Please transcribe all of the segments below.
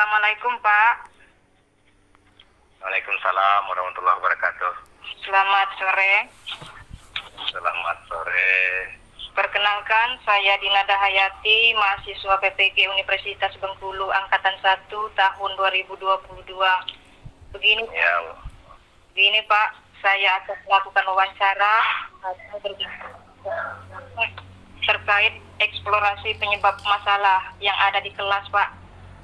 Assalamualaikum Pak. Waalaikumsalam warahmatullahi wabarakatuh. Selamat sore. Selamat sore. Perkenalkan, saya Dinada Hayati, mahasiswa PPG Universitas Bengkulu Angkatan 1 tahun 2022. Begini Pak, saya akan melakukan wawancara terkait eksplorasi penyebab masalah yang ada di kelas Pak.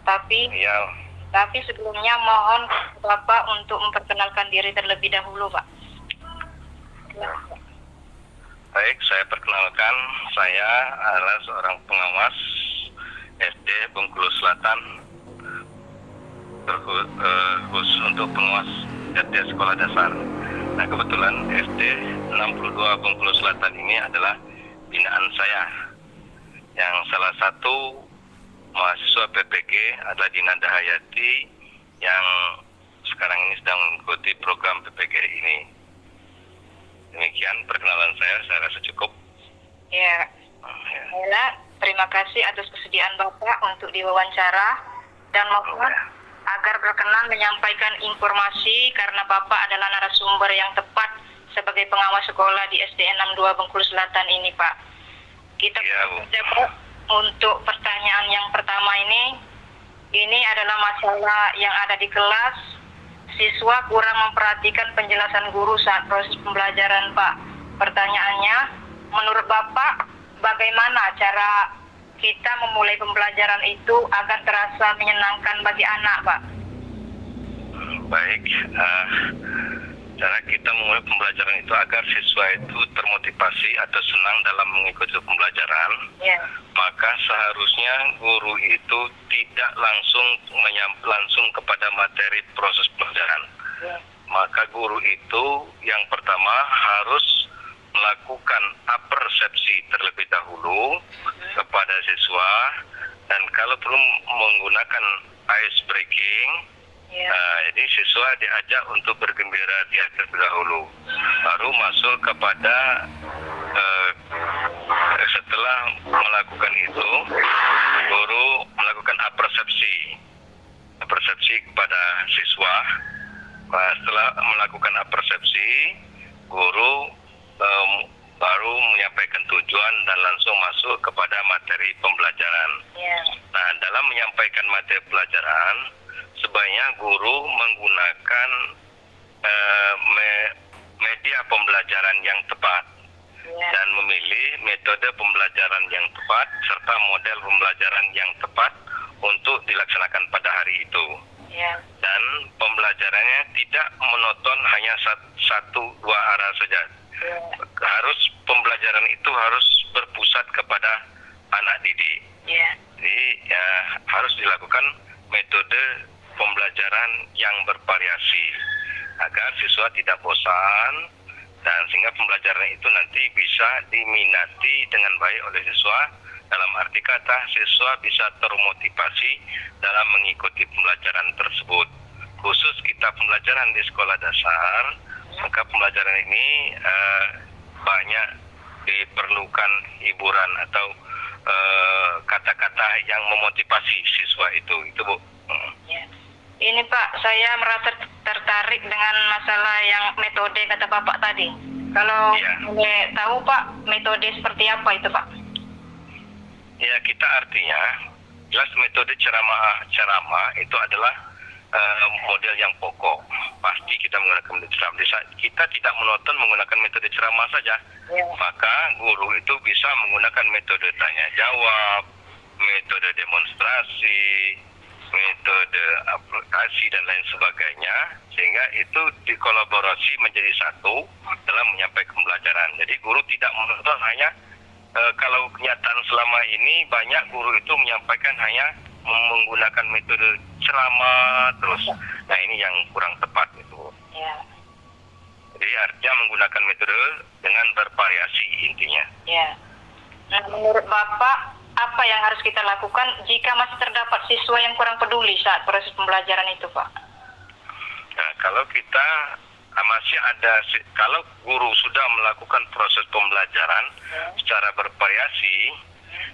Tapi sebelumnya mohon Bapak untuk memperkenalkan diri terlebih dahulu Pak. Baik, saya perkenalkan, saya adalah seorang pengawas SD Bengkulu Selatan, khusus untuk pengawas SD Sekolah Dasar. Nah, kebetulan SD 62 Bengkulu Selatan ini adalah binaan saya, yang salah satu mahasiswa PPG adalah Dinada Hayati yang sekarang ini sedang mengikuti program PPG ini. Demikian perkenalan saya rasa cukup. Ya. Terima kasih atas kesediaan Bapak untuk diwawancara dan mohon agar berkenan menyampaikan informasi karena Bapak adalah narasumber yang tepat sebagai pengawas sekolah di SD 62 Bengkulu Selatan ini, Pak. Kita untuk pertanyaan yang pertama ini adalah masalah yang ada di kelas. Siswa kurang memperhatikan penjelasan guru saat proses pembelajaran, Pak. Pertanyaannya, menurut Bapak, bagaimana cara kita memulai pembelajaran itu agar terasa menyenangkan bagi anak, Pak? Baik, cara kita memulai pembelajaran itu agar siswa itu termotivasi atau senang dalam mengikuti pembelajaran, maka seharusnya guru itu tidak langsung kepada materi proses pembelajaran. Maka guru itu yang pertama harus melakukan apersepsi terlebih dahulu kepada siswa, dan kalau perlu menggunakan ice breaking. Jadi siswa diajak untuk bergembira terlebih dahulu, baru masuk kepada setelah melakukan itu, guru melakukan apersepsi kepada siswa. Setelah melakukan apersepsi, guru baru menyampaikan tujuan dan langsung masuk kepada materi pembelajaran. Nah, dalam menyampaikan materi pelajaran, sebaiknya guru menggunakan media pembelajaran yang tepat dan memilih metode pembelajaran yang tepat serta model pembelajaran yang tepat untuk dilaksanakan pada hari itu. Dan pembelajarannya tidak monoton hanya satu dua arah saja. Pembelajaran itu harus berpusat kepada anak didik. Jadi harus dilakukan metode pembelajaran yang bervariasi agar siswa tidak bosan, dan sehingga pembelajaran itu nanti bisa diminati dengan baik oleh siswa. Dalam arti kata, siswa bisa termotivasi dalam mengikuti pembelajaran tersebut. Khusus kita pembelajaran di sekolah dasar, maka pembelajaran ini banyak diperlukan hiburan atau kata-kata yang memotivasi siswa itu Bu. Ini Pak, saya merasa tertarik dengan masalah yang metode kata Bapak tadi. Kalau boleh tahu Pak, metode seperti apa itu Pak? Ya, kita artinya jelas metode ceramah itu adalah model yang pokok. Pasti kita menggunakan metode ceramah. Kita tidak monoton menggunakan metode ceramah saja. Maka guru itu bisa menggunakan metode tanya jawab, metode demonstrasi, metode aplikasi dan lain sebagainya, sehingga itu dikolaborasi menjadi satu dalam menyampaikan pembelajaran. Jadi guru tidak monoton hanya kalau kenyataan selama ini banyak guru itu menyampaikan hanya menggunakan metode ceramah terus. Nah, ini yang kurang tepat itu. Jadi artinya menggunakan metode dengan bervariasi intinya. Nah, menurut Bapak, apa yang harus kita lakukan jika masih terdapat siswa yang kurang peduli saat proses pembelajaran itu, Pak? Nah, kalau kita kalau guru sudah melakukan proses pembelajaran secara bervariasi,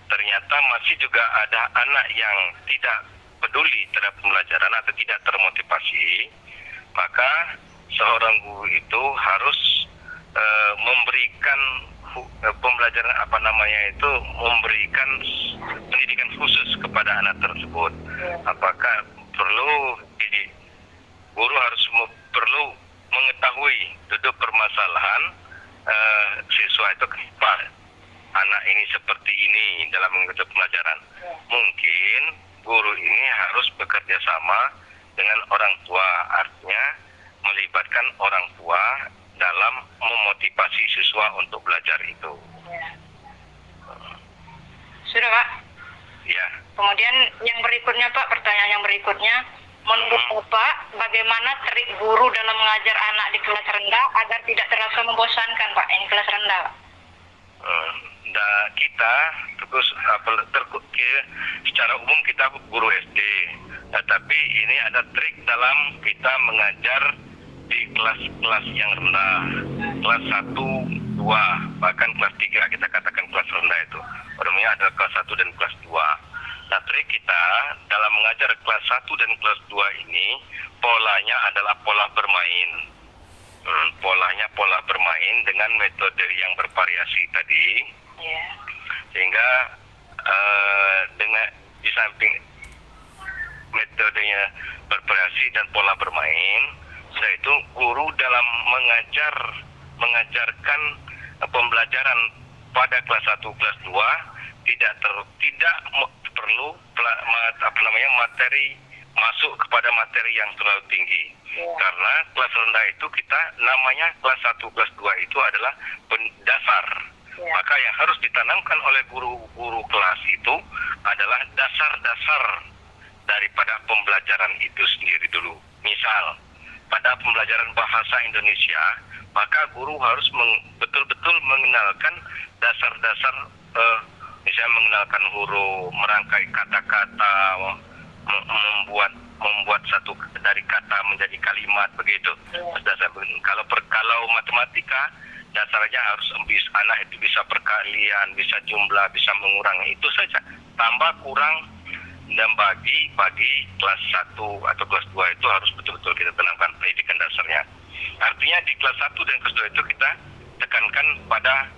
ternyata masih juga ada anak yang tidak peduli terhadap pembelajaran atau tidak termotivasi, maka seorang guru itu harus memberikan pembelajaran memberikan pendidikan khusus kepada anak tersebut. Apakah perlu guru harus perlu mengetahui duduk permasalahan siswa itu kenapa anak ini seperti ini dalam mengikuti pelajaran. Mungkin guru ini harus bekerja sama dengan orang tua, artinya melibatkan orang tua dalam memotivasi siswa untuk belajar itu. Sudah, Pak? Ya. Kemudian yang berikutnya, Pak, pertanyaan yang berikutnya, menurut Bapak, bagaimana trik guru dalam mengajar anak di kelas rendah agar tidak terasa membosankan, Pak? Ini kelas rendah, Pak. Kita terus secara umum kita guru SD, tetapi ini ada trik dalam kita mengajar di kelas-kelas yang rendah, kelas 1, 2, bahkan kelas 3 kita katakan kelas rendah itu. Umumnya ada kelas 1 dan kelas 2. Nah, trik kita dalam mengajar kelas 1 dan kelas 2 ini polanya adalah pola bermain. Polanya pola bermain dengan metode yang bervariasi tadi. Sehingga dengan di samping metodenya bervariasi dan pola bermain, yaitu guru dalam mengajarkan pembelajaran pada kelas 1, kelas 2 tidak perlu materi masuk kepada materi yang terlalu tinggi. Karena kelas rendah itu kita namanya kelas 1, kelas 2 itu adalah dasar. Maka yang harus ditanamkan oleh guru-guru kelas itu adalah dasar-dasar daripada pembelajaran itu sendiri dulu. Misal, pada pembelajaran bahasa Indonesia, maka guru harus betul-betul mengenalkan dasar-dasar, misalnya mengenalkan huruf, merangkai kata-kata, membuat satu dari kata menjadi kalimat, begitu. Kalau matematika, dasarnya harus anak itu bisa perkalian, bisa jumlah, bisa mengurangi, itu saja. Tambah kurang dan bagi kelas 1 atau kelas 2 itu harus betul-betul kita tanamkan pendidikan dasarnya. Artinya di kelas 1 dan kelas 2 itu kita tekankan pada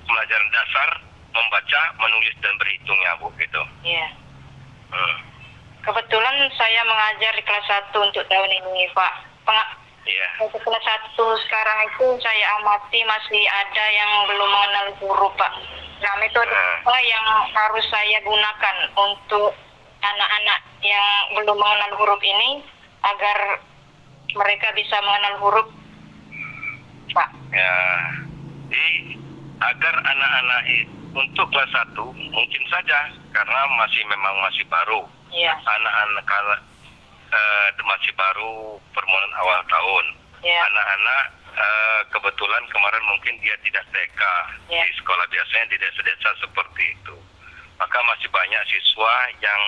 pelajaran dasar, membaca, menulis, dan berhitungnya, Bu, gitu. Iya. Kebetulan saya mengajar di kelas 1 untuk tahun ini, Pak. Untuk kelas 1 sekarang itu saya amati masih ada yang belum mengenal huruf, Pak. Nah, metode apa yang harus saya gunakan untuk anak-anak yang belum mengenal huruf ini agar mereka bisa mengenal huruf, Pak? Ya, jadi agar anak-anak untuk kelas 1 mungkin saja karena memang masih baru. Anak-anak masih baru permohonan awal tahun. Anak-anak kebetulan kemarin mungkin dia tidak TK di sekolah biasanya di desa-desa seperti itu. Maka masih banyak siswa yang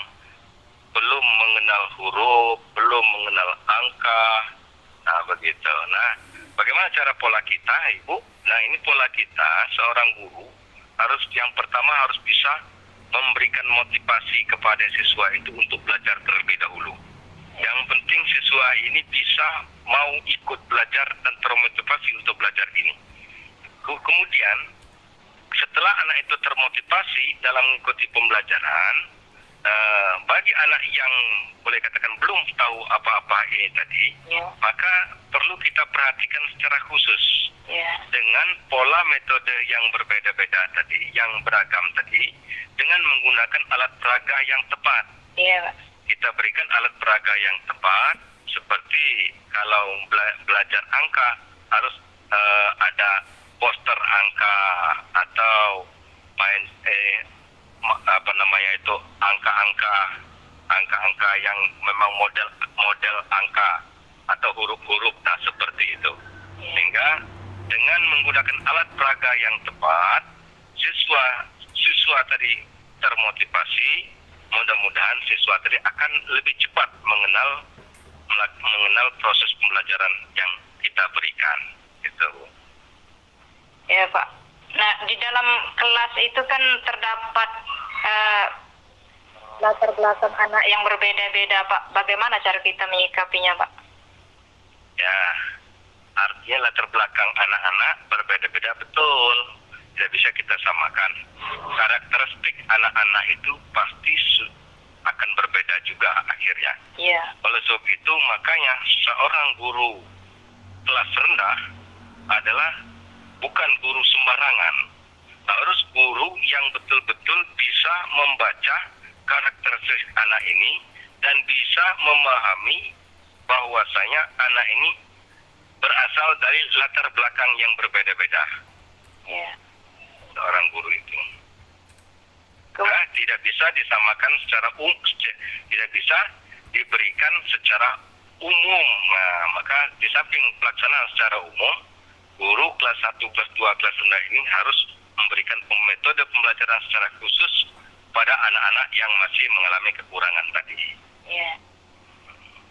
belum mengenal huruf, belum mengenal angka. Nah, begitu. Nah, bagaimana cara pola kita, Ibu? Nah, ini pola kita seorang guru yang pertama harus bisa memberikan motivasi kepada siswa itu untuk belajar terlebih dahulu. Yang penting siswa ini bisa mau ikut belajar dan termotivasi untuk belajar ini. Kemudian setelah anak itu termotivasi dalam mengikuti pembelajaran, bagi anak yang boleh katakan belum tahu apa-apa ini tadi, maka perlu kita perhatikan secara khusus dengan pola metode yang berbeda-beda tadi, yang beragam tadi, dengan menggunakan alat peraga yang tepat. Kita berikan alat peraga yang tepat, seperti kalau belajar angka harus ada poster angka atau angka-angka yang memang model angka atau huruf-huruf, nah seperti itu. Sehingga dengan menggunakan alat peraga yang tepat, siswa tadi termotivasi, mudah-mudahan siswa tadi akan lebih cepat mengenal proses pembelajaran yang kita berikan, gitu. Ya, Pak. Nah, di dalam kelas itu kan terdapat 8 latar belakang anak yang berbeda-beda, Pak. Bagaimana cara kita menyikapinya, Pak? Ya, artinya latar belakang anak-anak berbeda-beda betul. Tidak bisa kita samakan. Karakteristik anak-anak itu pasti akan berbeda juga akhirnya. Iya. Oleh sebab itu, makanya seorang guru kelas rendah adalah bukan guru sembarangan. Harus guru yang betul-betul bisa membaca karakteristik anak ini dan bisa memahami bahwasanya anak ini berasal dari latar belakang yang berbeda-beda. Iya. Seorang guru itu tidak bisa disamakan secara tidak bisa diberikan secara umum. Nah, maka di samping pelaksanaan secara umum, guru kelas 1, kelas 2, kelas rendah ini harus memberikan metode pembelajaran secara khusus pada anak-anak yang masih mengalami kekurangan tadi. Iya.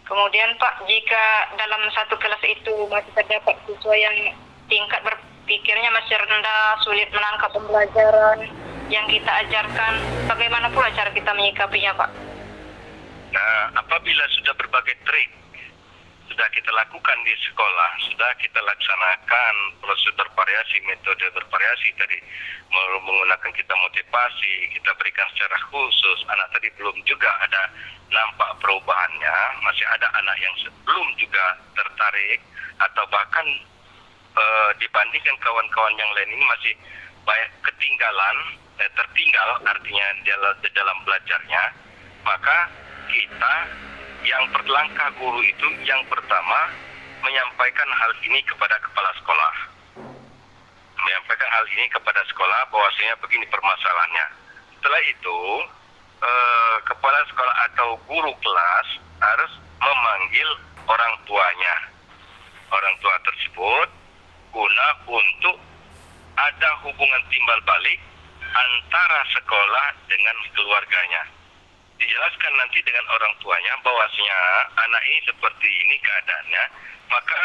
Kemudian Pak, jika dalam satu kelas itu masih terdapat siswa yang tingkat berpikirnya masih rendah, sulit menangkap pembelajaran yang kita ajarkan, bagaimana pula cara kita menyikapinya, Pak? Nah, apabila sudah berbagai trik sudah kita lakukan di sekolah, sudah kita laksanakan proses bervariasi, metode bervariasi tadi, menggunakan kita motivasi, kita berikan secara khusus, anak tadi belum juga ada nampak perubahannya, masih ada anak yang belum juga tertarik, atau bahkan dibandingkan kawan-kawan yang lain ini masih banyak tertinggal artinya di dalam belajarnya, maka kita yang berlangkah guru itu yang pertama menyampaikan hal ini kepada kepala sekolah. Menyampaikan hal ini kepada sekolah bahwasanya begini permasalahannya. Setelah itu kepala sekolah atau guru kelas harus memanggil orang tuanya. Orang tua tersebut guna untuk ada hubungan timbal balik antara sekolah dengan keluarganya. Dijelaskan nanti dengan orang tuanya bahwasanya anak ini seperti ini keadaannya, maka